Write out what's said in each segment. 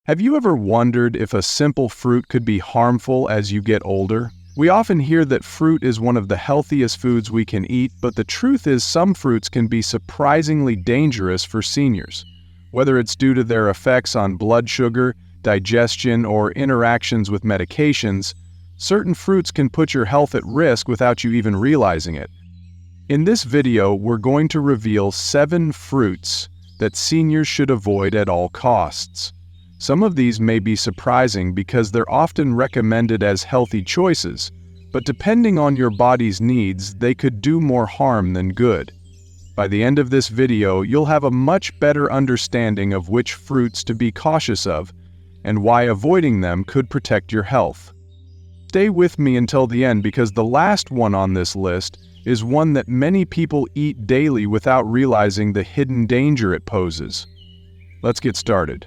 Have you ever wondered if a simple fruit could be harmful as you get older? We often hear that fruit is one of the healthiest foods we can eat, but the truth is some fruits can be surprisingly dangerous for seniors. Whether it's due to their effects on blood sugar, digestion, or interactions with medications, certain fruits can put your health at risk without you even realizing it. In this video, we're going to reveal 7 fruits that seniors should avoid at all costs. Some of these may be surprising because they're often recommended as healthy choices, but depending on your body's needs, they could do more harm than good. By the end of this video, you'll have a much better understanding of which fruits to be cautious of and why avoiding them could protect your health. Stay with me until the end because the last one on this list is one that many people eat daily without realizing the hidden danger it poses. Let's get started.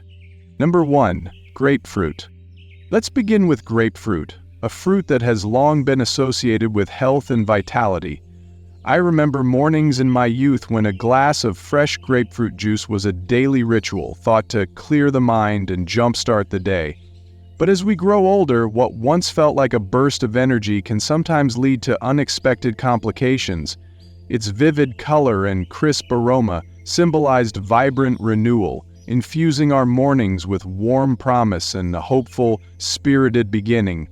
Number 1. Grapefruit. Let's begin with grapefruit, a fruit that has long been associated with health and vitality. I remember mornings in my youth when a glass of fresh grapefruit juice was a daily ritual, thought to clear the mind and jumpstart the day. But as we grow older, what once felt like a burst of energy can sometimes lead to unexpected complications. Its vivid color and crisp aroma symbolized vibrant renewal, infusing our mornings with warm promise and a hopeful, spirited beginning.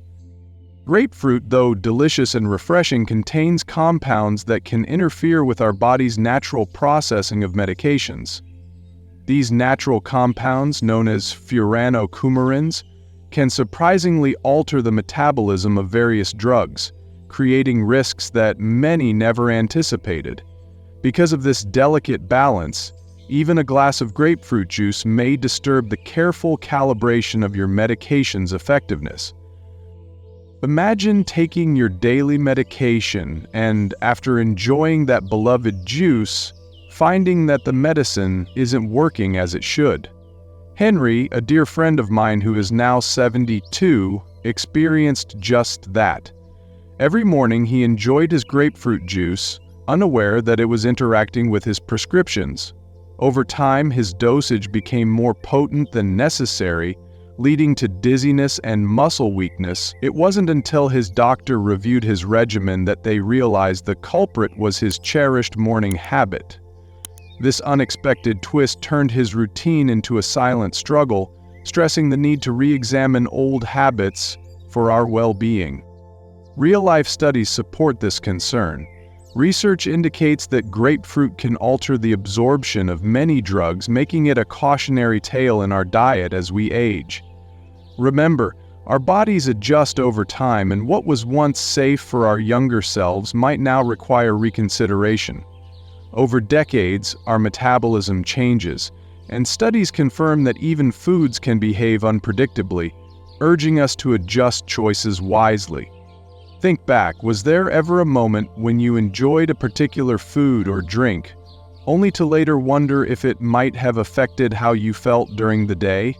Grapefruit, though delicious and refreshing, contains compounds that can interfere with our body's natural processing of medications. These natural compounds, known as furanocoumarins, can surprisingly alter the metabolism of various drugs, creating risks that many never anticipated. Because of this delicate balance, even a glass of grapefruit juice may disturb the careful calibration of your medication's effectiveness. Imagine taking your daily medication and, after enjoying that beloved juice, finding that the medicine isn't working as it should. Henry, a dear friend of mine who is now 72, experienced just that. Every morning he enjoyed his grapefruit juice, unaware that it was interacting with his prescriptions. Over time, his dosage became more potent than necessary, leading to dizziness and muscle weakness. It wasn't until his doctor reviewed his regimen that they realized the culprit was his cherished morning habit. This unexpected twist turned his routine into a silent struggle, stressing the need to re-examine old habits for our well-being. Real-life studies support this concern. Research indicates that grapefruit can alter the absorption of many drugs, making it a cautionary tale in our diet as we age. Remember, our bodies adjust over time, and what was once safe for our younger selves might now require reconsideration. Over decades, our metabolism changes, and studies confirm that even foods can behave unpredictably, urging us to adjust choices wisely. Think back, was there ever a moment when you enjoyed a particular food or drink, only to later wonder if it might have affected how you felt during the day?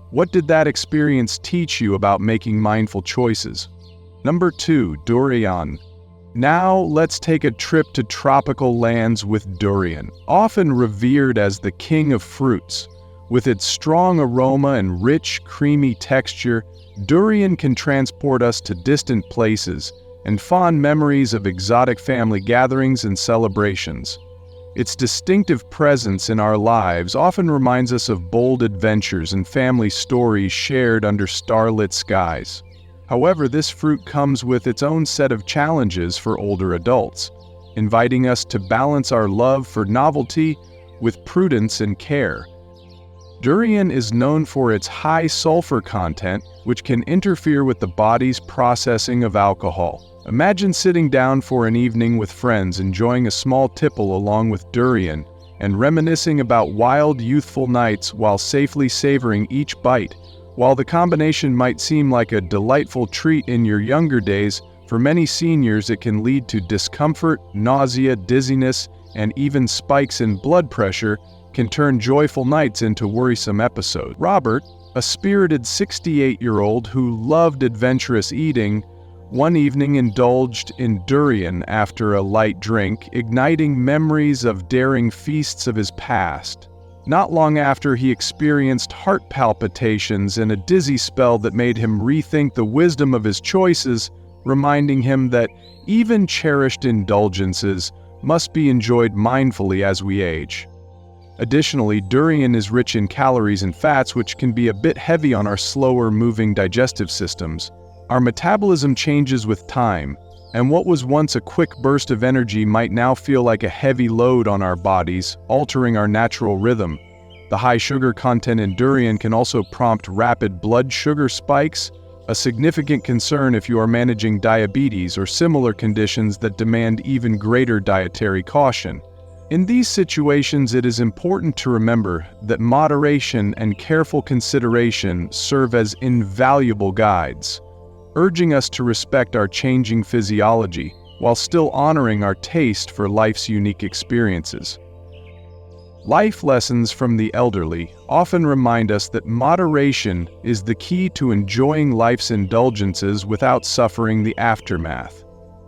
What did that experience teach you about making mindful choices? Number 2. Durian. Now let's take a trip to tropical lands with durian, often revered as the king of fruits. With its strong aroma and rich, creamy texture, durian can transport us to distant places and fond memories of exotic family gatherings and celebrations. Its distinctive presence in our lives often reminds us of bold adventures and family stories shared under starlit skies. However, this fruit comes with its own set of challenges for older adults, inviting us to balance our love for novelty with prudence and care. Durian is known for its high sulfur content, which can interfere with the body's processing of alcohol. Imagine sitting down for an evening with friends, enjoying a small tipple along with durian, and reminiscing about wild, youthful nights while safely savoring each bite. While the combination might seem like a delightful treat in your younger days, for many seniors it can lead to discomfort, nausea, dizziness, and even spikes in blood pressure can turn joyful nights into worrisome episodes. Robert, a spirited 68-year-old who loved adventurous eating, one evening indulged in durian after a light drink, igniting memories of daring feasts of his past. Not long after, he experienced heart palpitations and a dizzy spell that made him rethink the wisdom of his choices, reminding him that even cherished indulgences must be enjoyed mindfully as we age. Additionally, durian is rich in calories and fats, which can be a bit heavy on our slower-moving digestive systems. Our metabolism changes with time, and what was once a quick burst of energy might now feel like a heavy load on our bodies, altering our natural rhythm. The high sugar content in durian can also prompt rapid blood sugar spikes, a significant concern if you are managing diabetes or similar conditions that demand even greater dietary caution. In these situations, it is important to remember that moderation and careful consideration serve as invaluable guides, urging us to respect our changing physiology while still honoring our taste for life's unique experiences. Life lessons from the elderly often remind us that moderation is the key to enjoying life's indulgences without suffering the aftermath.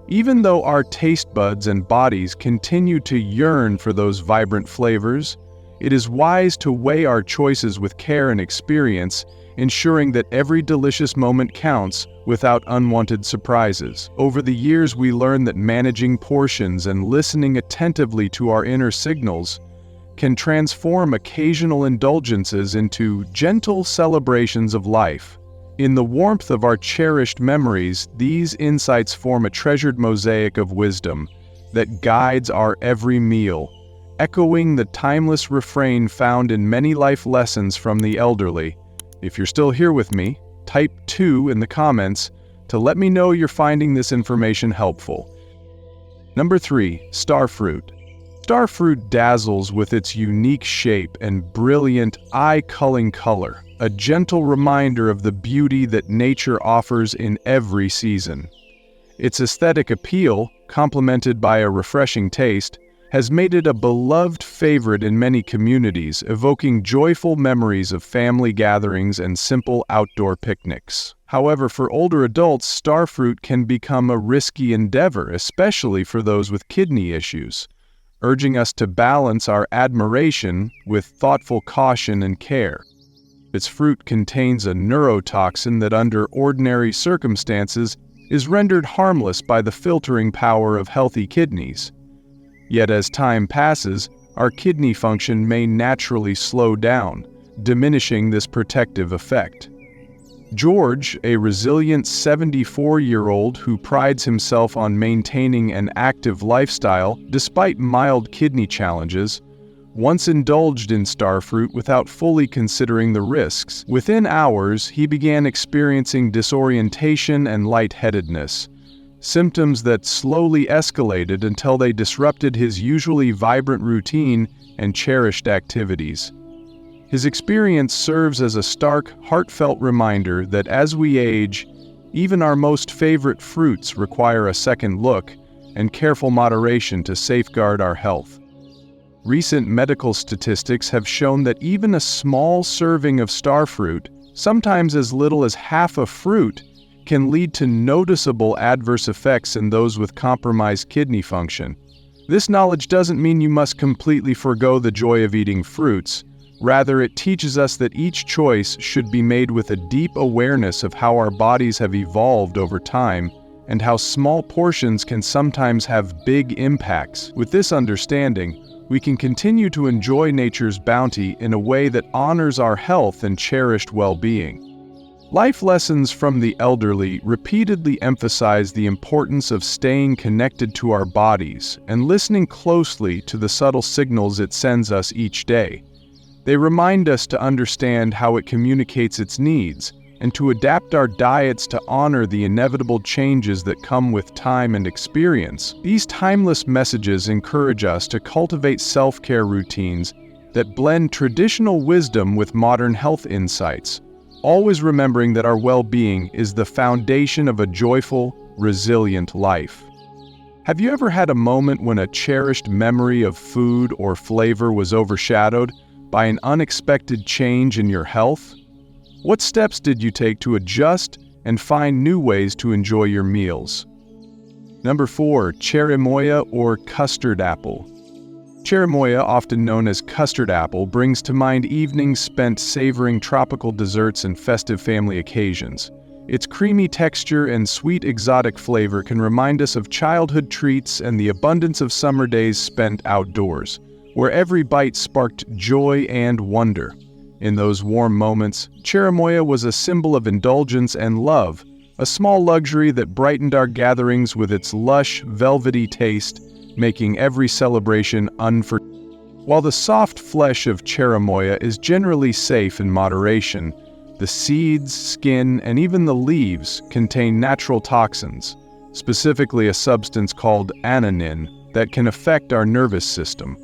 Even though our taste buds and bodies continue to yearn for those vibrant flavors, it is wise to weigh our choices with care and experience, ensuring that every delicious moment counts without unwanted surprises. Over the years, we learn that managing portions and listening attentively to our inner signals can transform occasional indulgences into gentle celebrations of life. In the warmth of our cherished memories, these insights form a treasured mosaic of wisdom that guides our every meal, echoing the timeless refrain found in many life lessons from the elderly. If you're still here with me, type 2 in the comments to let me know you're finding this information helpful. Number 3. Starfruit. Starfruit dazzles with its unique shape and brilliant, eye-culling color, a gentle reminder of the beauty that nature offers in every season. Its aesthetic appeal, complemented by a refreshing taste, has made it a beloved favorite in many communities, evoking joyful memories of family gatherings and simple outdoor picnics. However, for older adults, starfruit can become a risky endeavor, especially for those with kidney issues, urging us to balance our admiration with thoughtful caution and care. Its fruit contains a neurotoxin that under ordinary circumstances is rendered harmless by the filtering power of healthy kidneys. Yet as time passes, our kidney function may naturally slow down, diminishing this protective effect. George, a resilient 74-year-old who prides himself on maintaining an active lifestyle despite mild kidney challenges, once indulged in starfruit without fully considering the risks. Within hours, he began experiencing disorientation and lightheadedness, symptoms that slowly escalated until they disrupted his usually vibrant routine and cherished activities. His experience serves as a stark, heartfelt reminder that as we age, even our most favorite fruits require a second look and careful moderation to safeguard our health. Recent medical statistics have shown that even a small serving of starfruit, sometimes as little as half a fruit, can lead to noticeable adverse effects in those with compromised kidney function. This knowledge doesn't mean you must completely forgo the joy of eating fruits. Rather, it teaches us that each choice should be made with a deep awareness of how our bodies have evolved over time and how small portions can sometimes have big impacts. With this understanding, we can continue to enjoy nature's bounty in a way that honors our health and cherished well-being. Life lessons from the elderly repeatedly emphasize the importance of staying connected to our bodies and listening closely to the subtle signals it sends us each day. They remind us to understand how it communicates its needs and to adapt our diets to honor the inevitable changes that come with time and experience. These timeless messages encourage us to cultivate self-care routines that blend traditional wisdom with modern health insights, always remembering that our well-being is the foundation of a joyful, resilient life. Have you ever had a moment when a cherished memory of food or flavor was overshadowed by an unexpected change in your health? What steps did you take to adjust and find new ways to enjoy your meals? Number 4. Cherimoya or custard apple. Cherimoya, often known as custard apple, brings to mind evenings spent savoring tropical desserts and festive family occasions. Its creamy texture and sweet exotic flavor can remind us of childhood treats and the abundance of summer days spent outdoors, where every bite sparked joy and wonder. In those warm moments, Cherimoya was a symbol of indulgence and love, a small luxury that brightened our gatherings with its lush, velvety taste, making every celebration unforgettable. While the soft flesh of Cherimoya is generally safe in moderation, the seeds, skin, and even the leaves contain natural toxins, specifically a substance called aniline, that can affect our nervous system.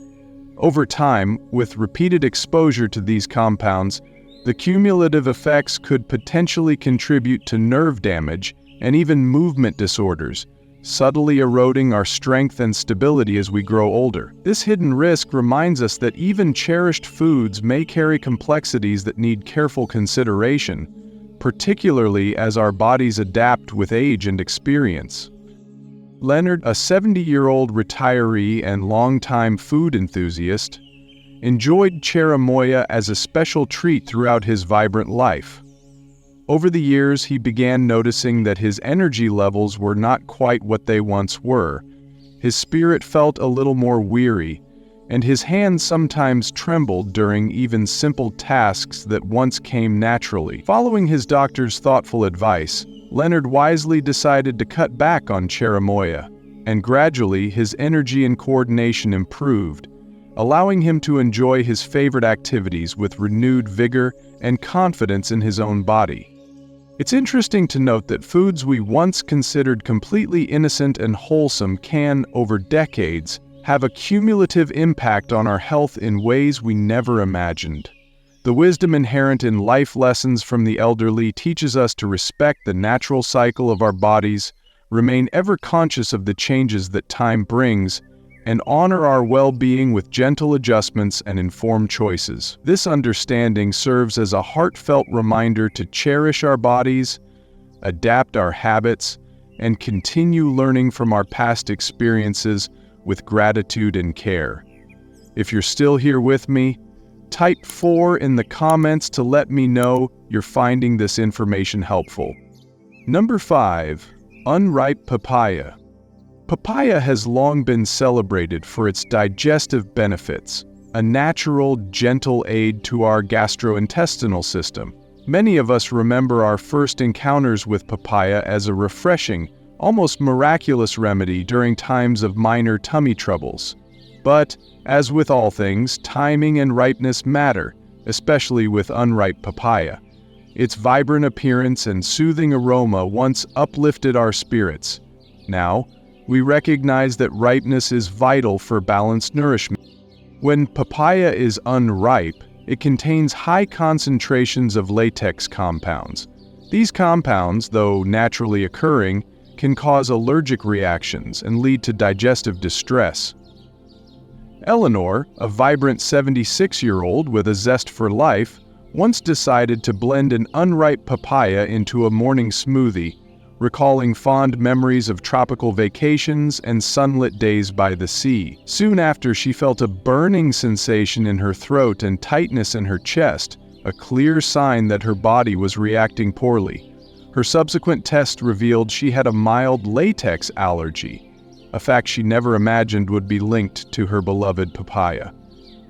Over time, with repeated exposure to these compounds, the cumulative effects could potentially contribute to nerve damage and even movement disorders, subtly eroding our strength and stability as we grow older. This hidden risk reminds us that even cherished foods may carry complexities that need careful consideration, particularly as our bodies adapt with age and experience. Leonard, a 70-year-old retiree and longtime food enthusiast, enjoyed Cherimoya as a special treat throughout his vibrant life. Over the years, he began noticing that his energy levels were not quite what they once were. His spirit felt a little more weary, and his hands sometimes trembled during even simple tasks that once came naturally. Following his doctor's thoughtful advice, Leonard wisely decided to cut back on Cherimoya, and gradually his energy and coordination improved, allowing him to enjoy his favorite activities with renewed vigor and confidence in his own body. It's interesting to note that foods we once considered completely innocent and wholesome can, over decades, have a cumulative impact on our health in ways we never imagined. The wisdom inherent in life lessons from the elderly teaches us to respect the natural cycle of our bodies, remain ever conscious of the changes that time brings, and honor our well-being with gentle adjustments and informed choices. This understanding serves as a heartfelt reminder to cherish our bodies, adapt our habits, and continue learning from our past experiences with gratitude and care. If you're still here with me, type 4 in the comments to let me know you're finding this information helpful. Number 5. Unripe papaya. Papaya has long been celebrated for its digestive benefits, a natural, gentle aid to our gastrointestinal system. Many of us remember our first encounters with papaya as a refreshing, almost miraculous remedy during times of minor tummy troubles. But, as with all things, timing and ripeness matter, especially with unripe papaya. Its vibrant appearance and soothing aroma once uplifted our spirits. Now, we recognize that ripeness is vital for balanced nourishment. When papaya is unripe, it contains high concentrations of latex compounds. These compounds, though naturally occurring, can cause allergic reactions and lead to digestive distress. Eleanor, a vibrant 76-year-old with a zest for life, once decided to blend an unripe papaya into a morning smoothie, recalling fond memories of tropical vacations and sunlit days by the sea. Soon after, she felt a burning sensation in her throat and tightness in her chest, a clear sign that her body was reacting poorly. Her subsequent test revealed she had a mild latex allergy, a fact she never imagined would be linked to her beloved papaya.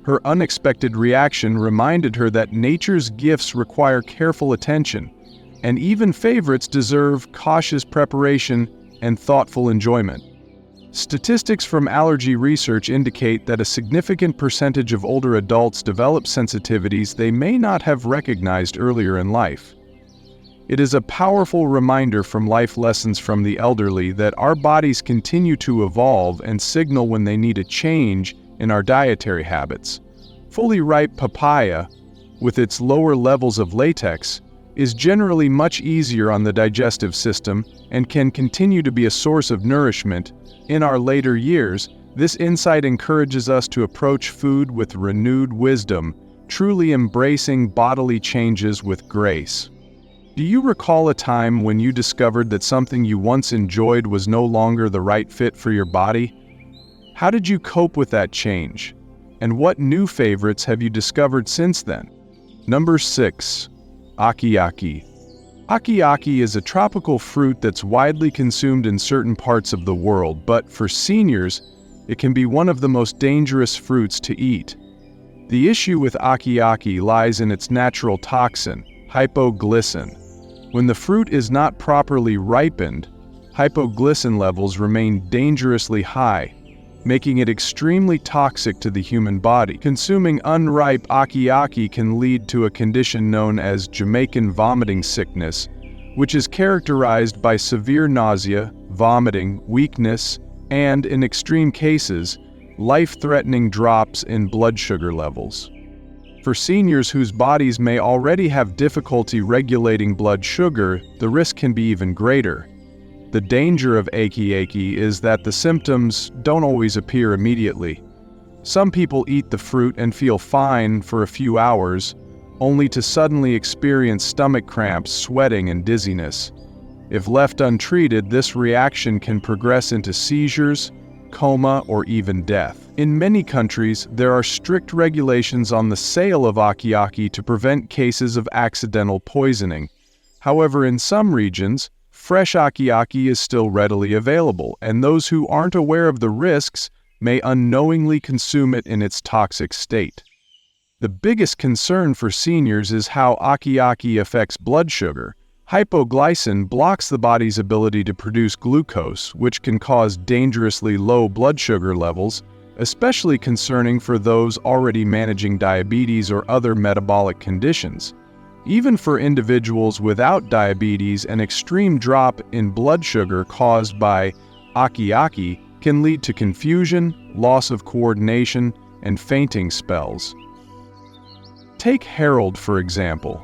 Her unexpected reaction reminded her that nature's gifts require careful attention, and even favorites deserve cautious preparation and thoughtful enjoyment. Statistics from allergy research indicate that a significant percentage of older adults develop sensitivities they may not have recognized earlier in life. It is a powerful reminder from life lessons from the elderly that our bodies continue to evolve and signal when they need a change in our dietary habits. Fully ripe papaya, with its lower levels of latex, is generally much easier on the digestive system and can continue to be a source of nourishment. In our later years, this insight encourages us to approach food with renewed wisdom, truly embracing bodily changes with grace. Do you recall a time when you discovered that something you once enjoyed was no longer the right fit for your body? How did you cope with that change? And what new favorites have you discovered since then? Number 6. Aki Aki. Aki Aki is a tropical fruit that's widely consumed in certain parts of the world, but for seniors, it can be one of the most dangerous fruits to eat. The issue with Aki Aki lies in its natural toxin, hypoglycin. When the fruit is not properly ripened, hypoglycin levels remain dangerously high, making it extremely toxic to the human body. Consuming unripe Aki Aki can lead to a condition known as Jamaican vomiting sickness, which is characterized by severe nausea, vomiting, weakness, and, in extreme cases, life-threatening drops in blood sugar levels. For seniors whose bodies may already have difficulty regulating blood sugar, the risk can be even greater. The danger of Aki Aki is that the symptoms don't always appear immediately. Some people eat the fruit and feel fine for a few hours, only to suddenly experience stomach cramps, sweating, and dizziness. If left untreated, this reaction can progress into seizures, coma, or even death. In many countries, there are strict regulations on the sale of Aki Aki to prevent cases of accidental poisoning. However, in some regions, fresh Aki Aki is still readily available, and those who aren't aware of the risks may unknowingly consume it in its toxic state. The biggest concern for seniors is how Aki Aki affects blood sugar. Hypoglycin blocks the body's ability to produce glucose, which can cause dangerously low blood sugar levels, especially concerning for those already managing diabetes or other metabolic conditions. Even for individuals without diabetes, an extreme drop in blood sugar caused by Aki Aki can lead to confusion, loss of coordination, and fainting spells. Take Harold, for example.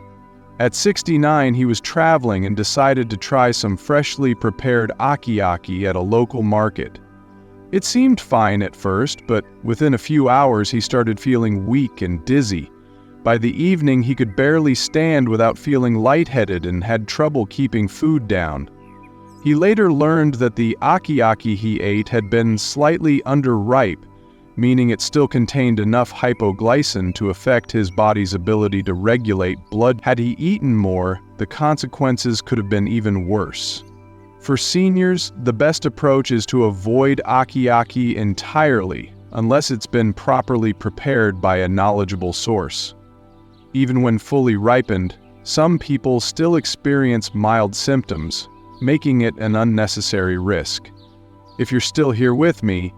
At 69, he was traveling and decided to try some freshly prepared Aki Aki at a local market. It seemed fine at first, but within a few hours he started feeling weak and dizzy. By the evening, he could barely stand without feeling lightheaded and had trouble keeping food down. He later learned that the Aki Aki he ate had been slightly underripe, meaning it still contained enough hypoglycin to affect his body's ability to regulate blood. Had he eaten more, the consequences could have been even worse. For seniors, the best approach is to avoid Aki Aki entirely, unless it's been properly prepared by a knowledgeable source. Even when fully ripened, some people still experience mild symptoms, making it an unnecessary risk. If you're still here with me,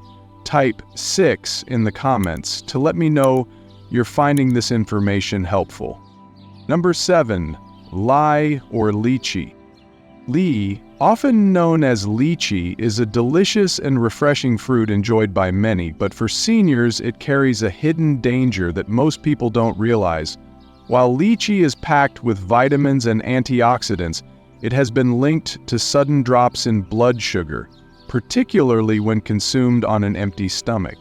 type 6 in the comments to let me know you're finding this information helpful. Number 7. Lychee or Lychee. Lychee, often known as Lychee, is a delicious and refreshing fruit enjoyed by many, but for seniors it carries a hidden danger that most people don't realize. While Lychee is packed with vitamins and antioxidants, it has been linked to sudden drops in blood sugar, particularly when consumed on an empty stomach.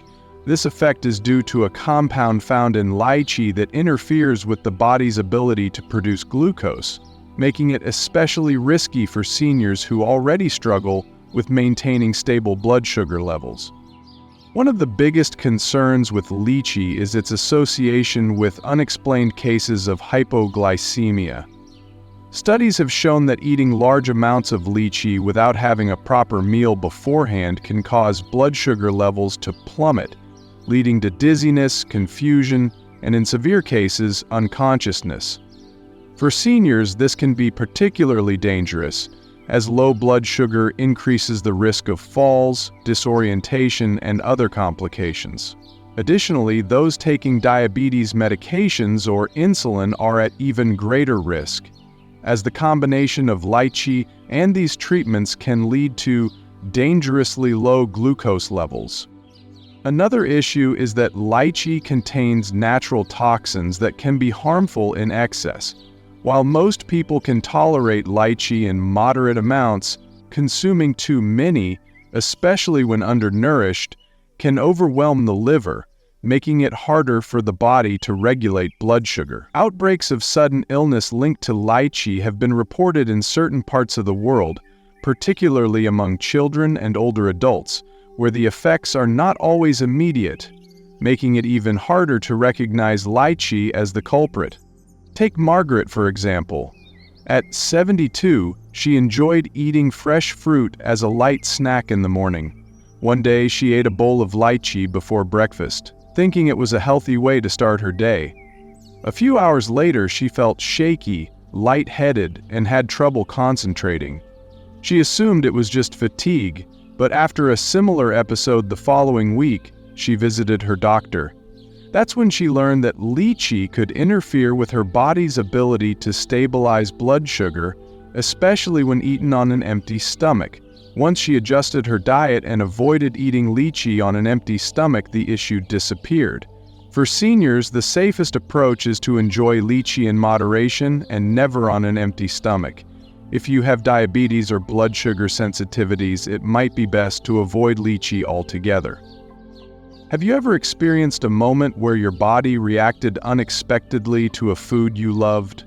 This effect is due to a compound found in lychee that interferes with the body's ability to produce glucose, making it especially risky for seniors who already struggle with maintaining stable blood sugar levels. One of the biggest concerns with lychee is its association with unexplained cases of hypoglycemia. Studies have shown that eating large amounts of lychee without having a proper meal beforehand can cause blood sugar levels to plummet, leading to dizziness, confusion, and in severe cases, unconsciousness. For seniors, this can be particularly dangerous, as low blood sugar increases the risk of falls, disorientation, and other complications. Additionally, those taking diabetes medications or insulin are at even greater risk, as the combination of lychee and these treatments can lead to dangerously low glucose levels. Another issue is that lychee contains natural toxins that can be harmful in excess. While most people can tolerate lychee in moderate amounts, consuming too many, especially when undernourished, can overwhelm the liver, making it harder for the body to regulate blood sugar. Outbreaks of sudden illness linked to lychee have been reported in certain parts of the world, particularly among children and older adults, where the effects are not always immediate, making it even harder to recognize lychee as the culprit. Take Margaret, for example. At 72, she enjoyed eating fresh fruit as a light snack in the morning. One day, she ate a bowl of lychee before breakfast, thinking it was a healthy way to start her day. A few hours later, she felt shaky, lightheaded, and had trouble concentrating. She assumed it was just fatigue, but after a similar episode the following week, she visited her doctor. That's when she learned that lychee could interfere with her body's ability to stabilize blood sugar, especially when eaten on an empty stomach. Once she adjusted her diet and avoided eating lychee on an empty stomach, the issue disappeared. For seniors, the safest approach is to enjoy lychee in moderation and never on an empty stomach. If you have diabetes or blood sugar sensitivities, it might be best to avoid lychee altogether. Have you ever experienced a moment where your body reacted unexpectedly to a food you loved?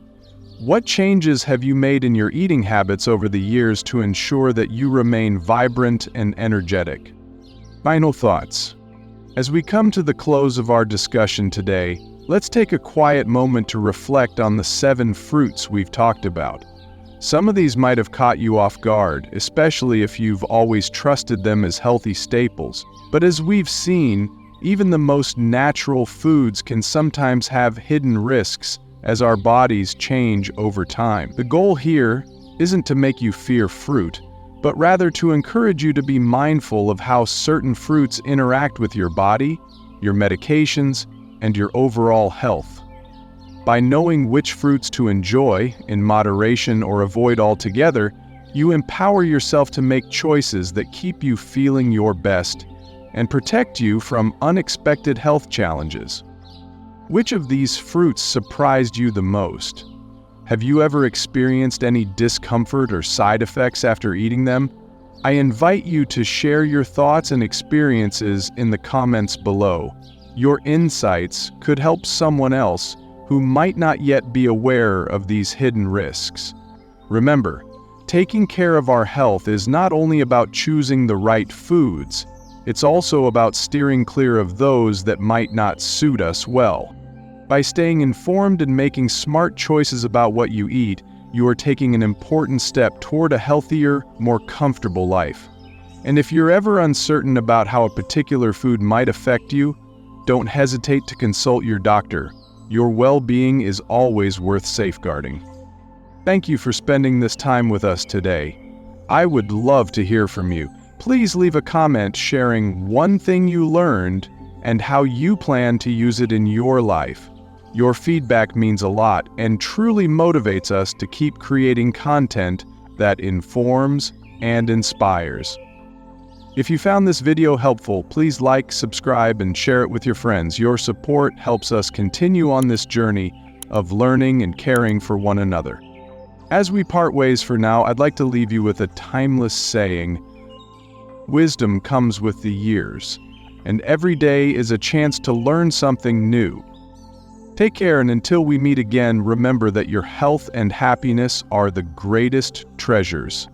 What changes have you made in your eating habits over the years to ensure that you remain vibrant and energetic? Final thoughts. As we come to the close of our discussion today, let's take a quiet moment to reflect on the 7 fruits we've talked about. Some of these might have caught you off guard, especially if you've always trusted them as healthy staples. But as we've seen, even the most natural foods can sometimes have hidden risks as our bodies change over time. The goal here isn't to make you fear fruit, but rather to encourage you to be mindful of how certain fruits interact with your body, your medications, and your overall health. By knowing which fruits to enjoy in moderation or avoid altogether, you empower yourself to make choices that keep you feeling your best and protect you from unexpected health challenges. Which of these fruits surprised you the most? Have you ever experienced any discomfort or side effects after eating them? I invite you to share your thoughts and experiences in the comments below. Your insights could help someone else who might not yet be aware of these hidden risks. Remember, taking care of our health is not only about choosing the right foods, it's also about steering clear of those that might not suit us well. By staying informed and making smart choices about what you eat, you are taking an important step toward a healthier, more comfortable life. And if you're ever uncertain about how a particular food might affect you, don't hesitate to consult your doctor. Your well-being is always worth safeguarding. Thank you for spending this time with us today. I would love to hear from you. Please leave a comment sharing one thing you learned and how you plan to use it in your life. Your feedback means a lot and truly motivates us to keep creating content that informs and inspires. If you found this video helpful, please like, subscribe, and share it with your friends. Your support helps us continue on this journey of learning and caring for one another. As we part ways for now, I'd like to leave you with a timeless saying: wisdom comes with the years, and every day is a chance to learn something new. Take care, and until we meet again, remember that your health and happiness are the greatest treasures.